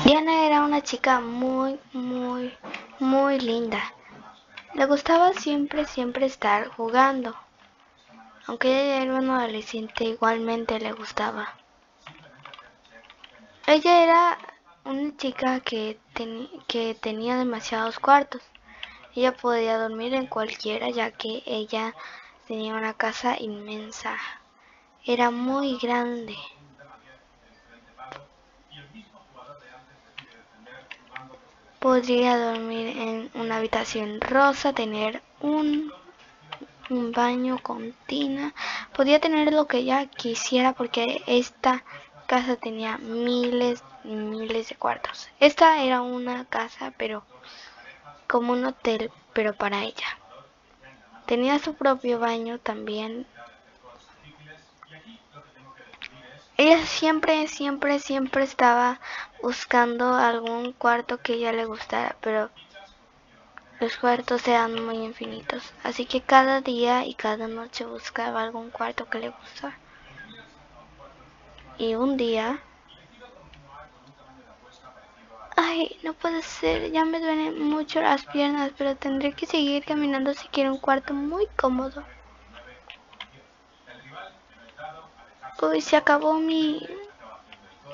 Diana era una chica muy linda. Le gustaba siempre estar jugando. Aunque ella era una adolescente, igualmente le gustaba. Ella era una chica que tenía demasiados cuartos. Ella podía dormir en cualquiera ya que ella tenía una casa inmensa. Era muy grande. Podría dormir en una habitación rosa, tener un baño con tina. Podía tener lo que ella quisiera porque esta casa tenía miles y miles de cuartos. Esta era una casa, pero como un hotel, pero para ella. Tenía su propio baño también. Ella siempre estaba buscando algún cuarto que ella le gustara, pero los cuartos eran muy infinitos, así que cada día y cada noche buscaba algún cuarto que le gustara. Y un día... Ay, no puede ser, ya me duelen mucho las piernas, pero tendré que seguir caminando si quiero un cuarto muy cómodo. Uy, se acabó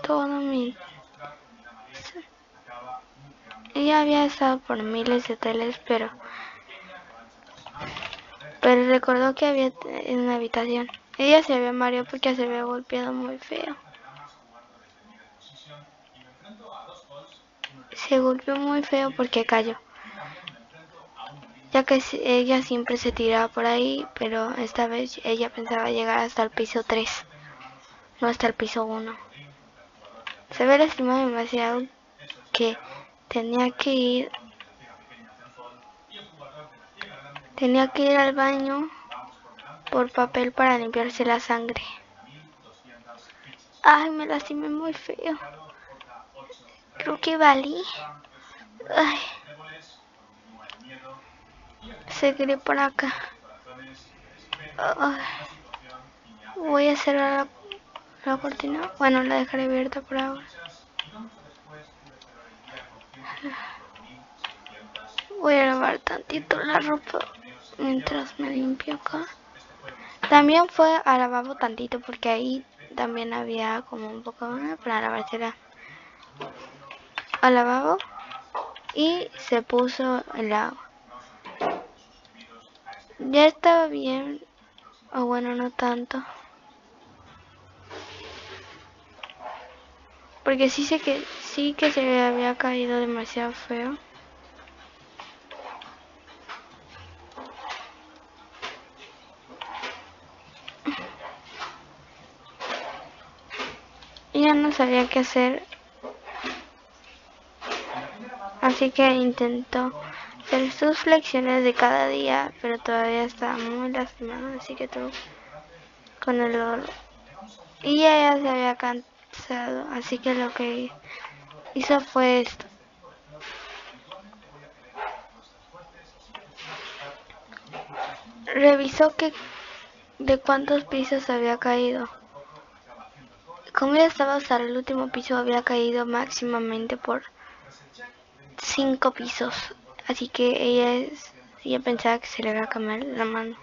todo mi... Ella había estado por miles de hoteles, pero recordó que había en una habitación. Ella se había mareado porque se había golpeado muy feo. Se golpeó muy feo porque cayó, ya que ella siempre se tiraba por ahí, pero esta vez ella pensaba llegar hasta el piso 3, no hasta el piso 1. Se había lastimado demasiado que tenía que ir al baño por papel para limpiarse la sangre. Ay, me lastimé muy feo. Creo que valí. Ay, seguiré por acá. Ay, voy a cerrar la cortina. Bueno, la dejaré abierta por ahora. Voy a lavar tantito la ropa mientras me limpio acá. También fue al lavabo tantito porque ahí también había como un poco para lavársela al lavabo y se puso el agua. Ya estaba bien, o bueno, no tanto. Porque sí que se le había caído demasiado feo. Y ya no sabía qué hacer. Así que intentó hacer sus flexiones de cada día, pero todavía estaba muy lastimada, así que tuvo con el dolor. Y ella se había cansado, así que lo que hizo fue esto. Revisó de cuántos pisos había caído. Como ella estaba hasta el último piso, había caído máximamente por 5 pisos. Así que ella pensaba que se le iba a cambiar la mano.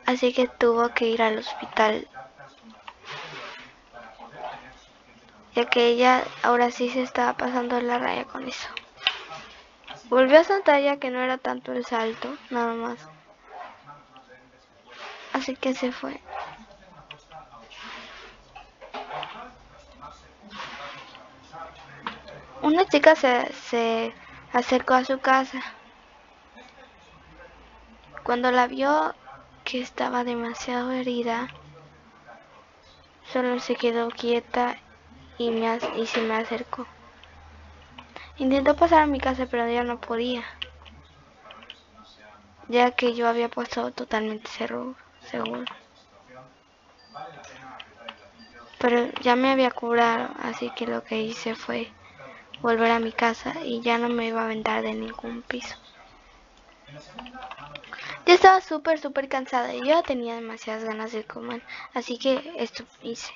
Así que tuvo que ir al hospital. Ya que ella ahora sí se estaba pasando la raya con eso. Volvió a saltar ya que no era tanto el salto, nada más. Así que se fue. Una chica se acercó a su casa. Cuando la vio que estaba demasiado herida, solo se quedó quieta y se me acercó. Intentó pasar a mi casa, pero ya no podía, ya que yo había pasado totalmente seguro. Pero ya me había curado, así que lo que hice fue volver a mi casa y ya no me iba a aventar de ningún piso. Yo estaba súper cansada y yo ya tenía demasiadas ganas de comer, así que esto hice.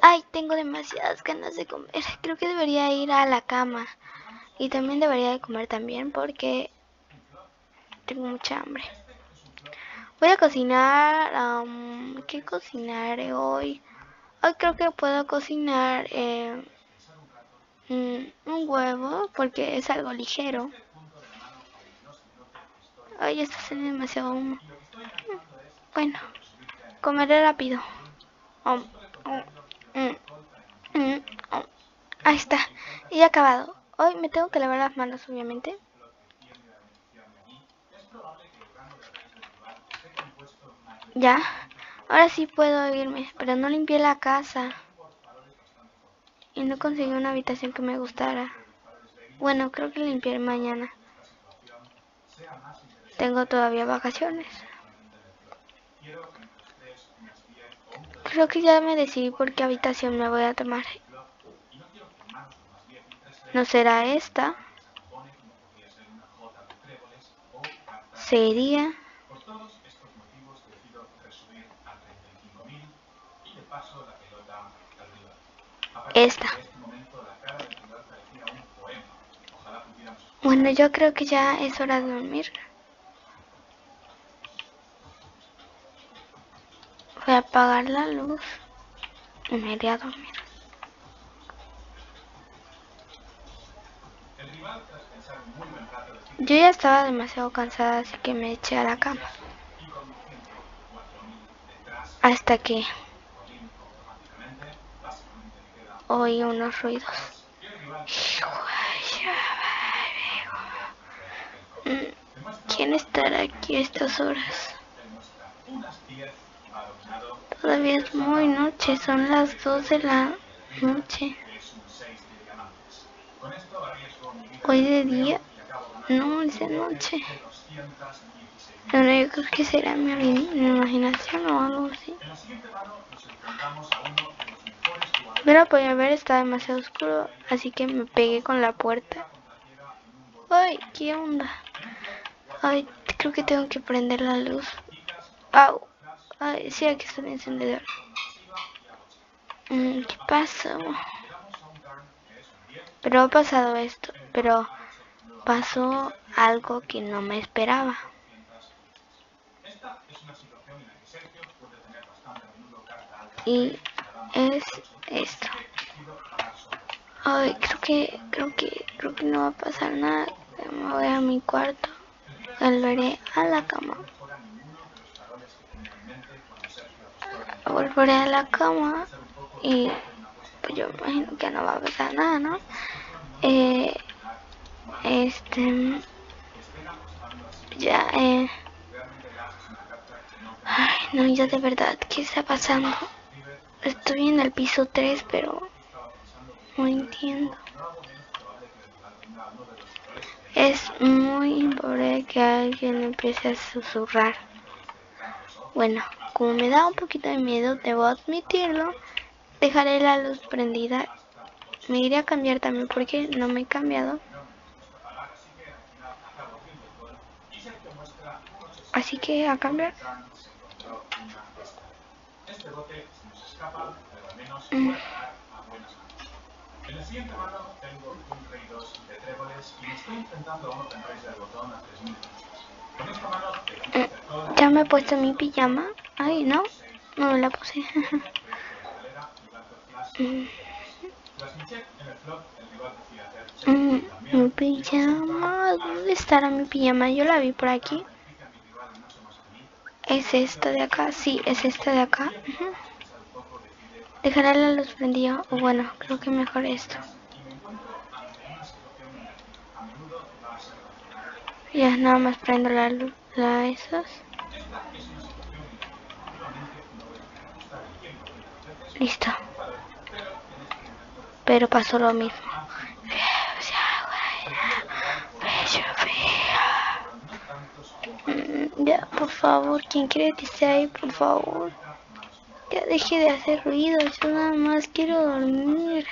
Ay, tengo demasiadas ganas de comer. Creo que debería ir a la cama. Y también debería de comer también porque tengo mucha hambre. Voy a cocinar. ¿Qué cocinaré hoy? Hoy creo que puedo cocinar un huevo porque es algo ligero. Ay, está haciendo demasiado humo. Bueno, comeré rápido. Um, um, mm, Ahí está. Y he acabado. Hoy me tengo que lavar las manos, obviamente. Ya. Ahora sí puedo irme, pero no limpié la casa. Y no conseguí una habitación que me gustara. Bueno, creo que limpiaré mañana. Tengo todavía vacaciones. Creo que ya me decidí por qué habitación me voy a tomar. No será esta. Sería esta. Bueno, yo creo que ya es hora de dormir. Voy a apagar la luz y me iré a dormir. Yo ya estaba demasiado cansada, así que me eché a la cama. Hasta que oí unos ruidos. ¿Quién estará aquí a estas horas? Todavía es muy noche, son las 2 de la noche. Hoy de día, no, es de noche. Pero yo creo que será mi imaginación o algo así. No lo podía ver, está demasiado oscuro, así que me pegué con la puerta. Ay, ¿qué onda? Ay, creo que tengo que prender la luz. Au. Ay, sí, aquí está el encendedor. ¿Qué pasó? Pero ha pasado esto, pero pasó algo que no me esperaba. Y es esto. Ay, creo que no va a pasar nada. Me voy a mi cuarto. Volveré a la cama. Volveré a la cama y pues yo imagino que no va a pasar nada, ¿no? Ya, ay, no, ya de verdad, ¿qué está pasando? Estoy en el piso 3, pero no entiendo. Es muy probable que alguien empiece a susurrar. Bueno, como me da un poquito de miedo, debo admitirlo, dejaré la luz prendida. Me iré a cambiar también porque no me he cambiado. Así que a cambiar. Ya me he puesto mi pijama. Ay, no, no me la puse. Mi pijama, ¿dónde estará mi pijama? Yo la vi por aquí. ¿Es esta de acá? Sí, es esta de acá. Dejaré la luz prendida. O bueno, creo que mejor esto. Ya nada más prendo la luz, esas. Listo. Pero pasó lo mismo. Ya, por favor, quien quiere que esté ahí, por favor. Ya deje de hacer ruido, yo nada más quiero dormir.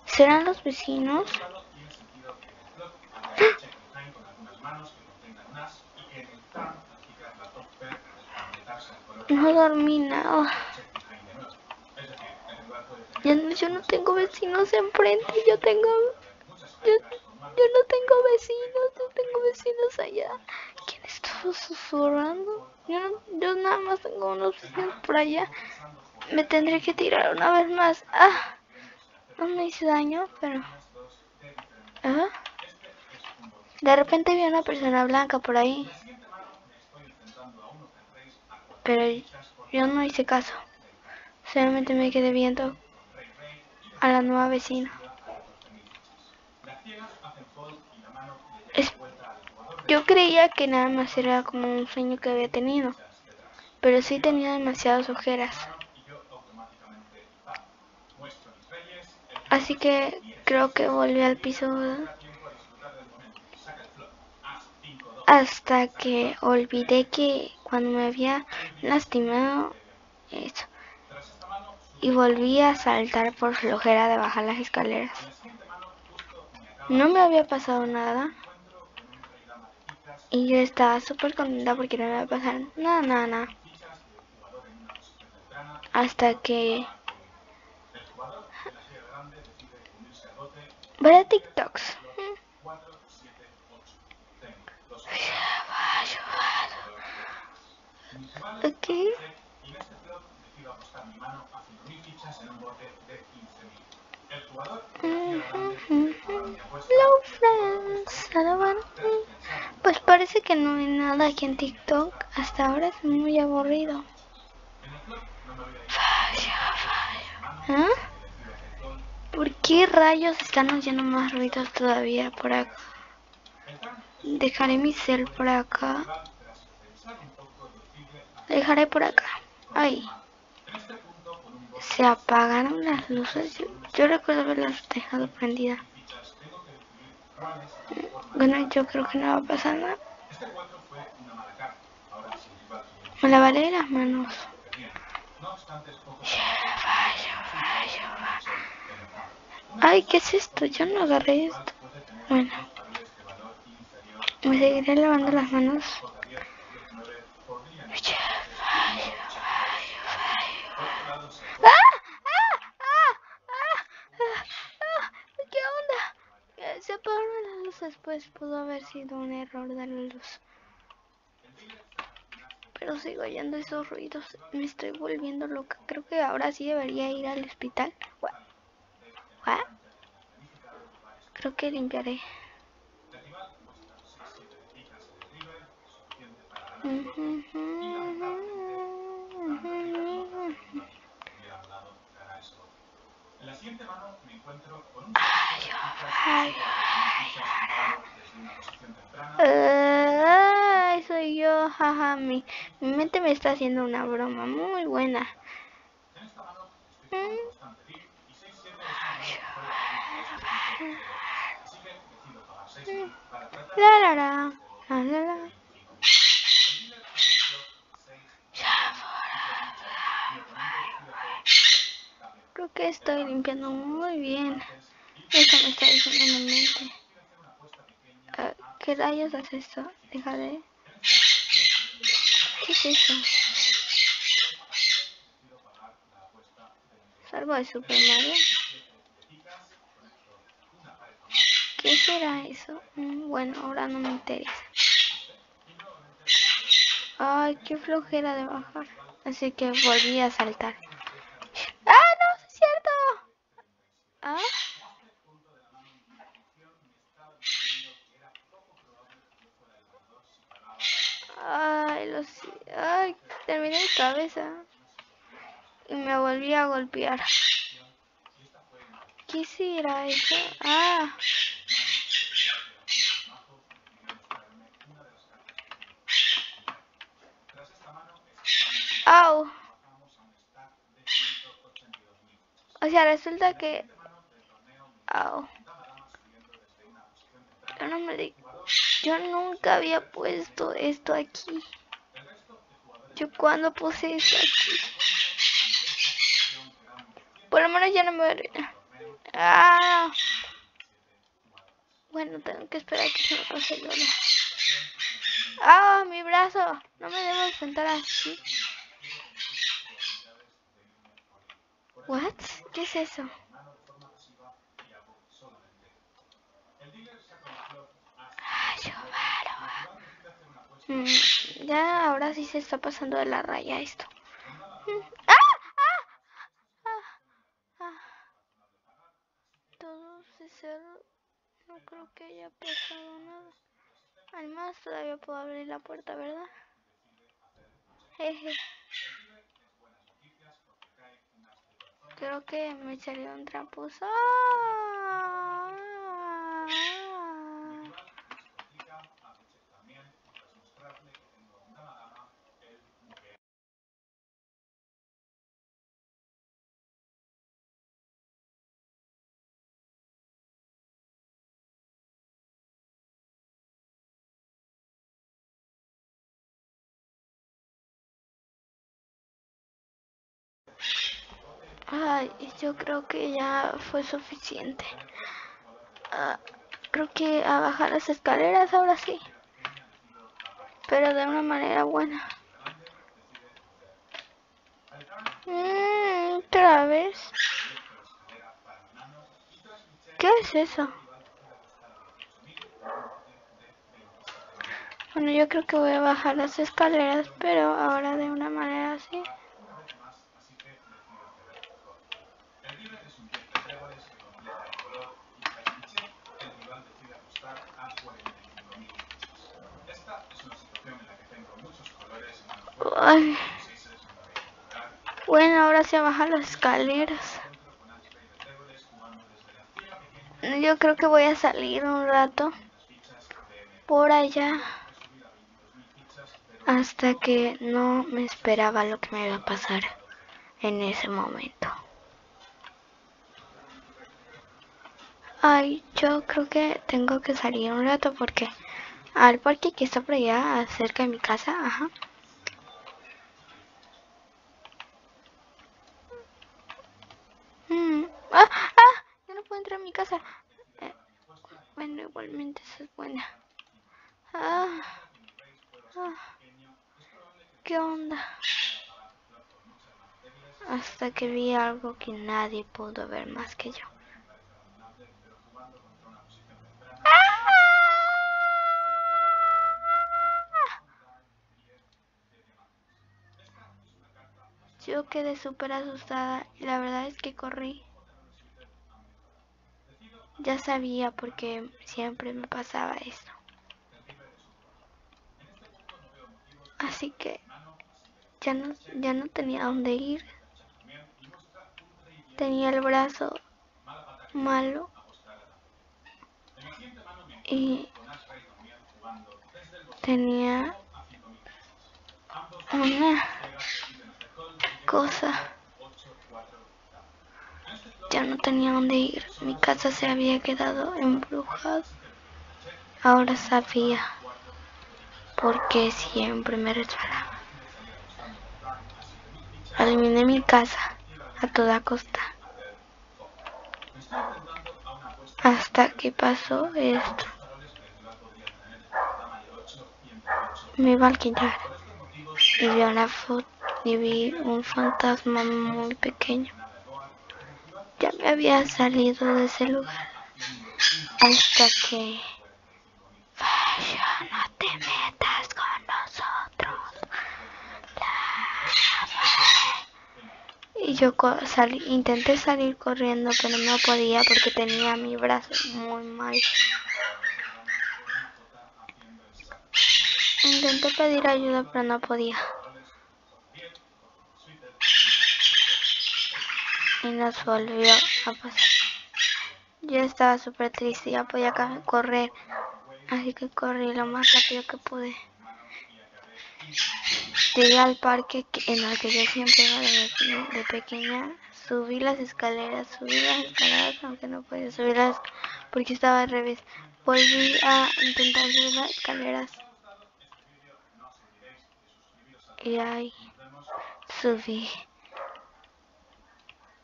¿Serán los vecinos? No dormí nada. Yo no tengo vecinos enfrente, yo no tengo vecinos, yo tengo vecinos allá. ¿Quién está susurrando? Yo nada más tengo unos vecinos por allá. Me tendré que tirar una vez más. No me hice daño, pero... De repente vi a una persona blanca por ahí. Pero yo no hice caso. Solamente me quedé viendo a la nueva vecina. Yo creía que nada más era como un sueño que había tenido. Pero sí tenía demasiadas ojeras. Así que creo que volví al piso hasta que olvidé que cuando me había lastimado eso. Y volví a saltar por flojera de bajar las escaleras. No me había pasado nada. Y yo estaba súper contenta porque no me iba a pasar nada. Hasta que... Veré TikToks. Ok. Hello friends. Pues parece que no hay nada aquí en TikTok. Hasta ahora es muy aburrido. ¿Ah? ¿Por qué rayos están haciendo más ruidos todavía por acá? Dejaré mi cel por acá. Dejaré por acá. Ay. Se apagaron las luces. Yo recuerdo haberlas dejado prendidas. Bueno, yo creo que no va a pasar nada. Me lavaré las manos. Ay, ¿qué es esto? Yo no agarré esto. Bueno. Me seguiré lavando las manos. ¿Qué onda? Se apagaron las luces, pues pudo haber sido un error de la luz. Pero sigo oyendo esos ruidos. Me estoy volviendo loca. Creo que ahora sí debería ir al hospital. ¿What? Creo que limpiaré. Ay, soy yo, jaja, mi mente me está haciendo una broma muy buena. Creo que estoy limpiando muy bien. Eso me está diciendo mi mente. ¿Qué rayos es esto? Deja de... ¿Qué es eso? ¿Es algo de Super Mario? ¿Qué será eso? Bueno, ahora no me interesa. Ay, qué flojera de bajar. Así que volví a saltar. ¡Ah, no! ¡Es cierto! ¿Ah? Ay, terminé mi cabeza. Y me volví a golpear. ¿Qué será eso? ¡Ah! ¡Au! O sea, resulta que... ¡Au! Yo nunca había puesto esto aquí. ¿Yo cuándo puse esto aquí? Por lo menos ya no me voy a... Bueno, tengo que esperar a que se me pase el dolor. ¡Ah, mi brazo! No me debo sentar así. ¿What? ¿Qué es eso? Ya ahora sí se está pasando de la raya esto. Todo se cerró. No creo que haya pasado nada. Además todavía puedo abrir la puerta, ¿verdad? Jeje. Creo que me salieron trapos. Ay, yo creo que ya fue suficiente. Creo que a bajar las escaleras ahora sí. Pero de una manera buena. Otra vez. ¿Qué es eso? Bueno, yo creo que voy a bajar las escaleras, pero ahora de una manera así. Ay. Bueno, ahora sí a bajar las escaleras. Yo creo que voy a salir un rato por allá hasta que no me esperaba lo que me iba a pasar en ese momento. Ay, yo creo que tengo que salir un rato porque al parque que está por allá cerca de mi casa, ajá. Ya no puedo entrar a mi casa. Bueno, igualmente eso es buena. Ah, ¿qué onda? Hasta que vi algo que nadie pudo ver más que yo. Yo quedé súper asustada y la verdad es que corrí. Ya sabía porque siempre me pasaba esto. Así que ya no tenía dónde ir. Tenía el brazo malo y tenía una cosa. Ya no tenía dónde ir. Mi casa se había quedado embrujada. Ahora sabía por qué siempre me resbalaba. Eliminé mi casa a toda costa. Hasta que pasó esto. Me iba a alquilar y vi una foto y vi un fantasma muy pequeño. Ya me había salido de ese lugar hasta que... Vaya, no te metas con nosotros. Y yo intenté salir corriendo, pero no podía porque tenía mi brazo muy mal. Intenté pedir ayuda, pero no podía. Y nos volvió a pasar. Yo estaba súper triste, ya podía correr. Así que corrí lo más rápido que pude. Llegué al parque en el que yo siempre iba de pequeña. Subí las escaleras, aunque no podía subirlas porque estaba al revés. Volví a intentar subir las escaleras. Y ahí subí.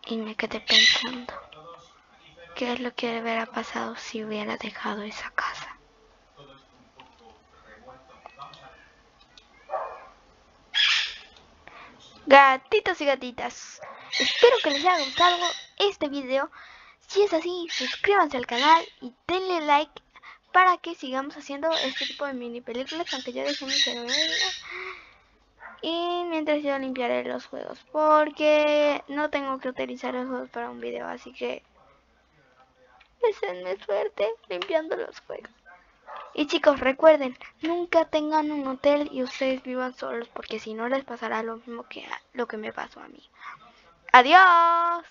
Y me quedé pensando, ¿qué es lo que hubiera pasado si hubiera dejado esa casa? Gatitos y gatitas, Espero que les haya gustado este video. Si es así, suscríbanse al canal y denle like para que sigamos haciendo este tipo de mini películas, aunque ya dejé mi celular. Y mientras yo limpiaré los juegos, porque no tengo que utilizar los juegos para un video, así que deseenme suerte limpiando los juegos. Y chicos, recuerden, nunca tengan un hotel y ustedes vivan solos, porque si no les pasará lo mismo que lo que me pasó a mí. ¡Adiós!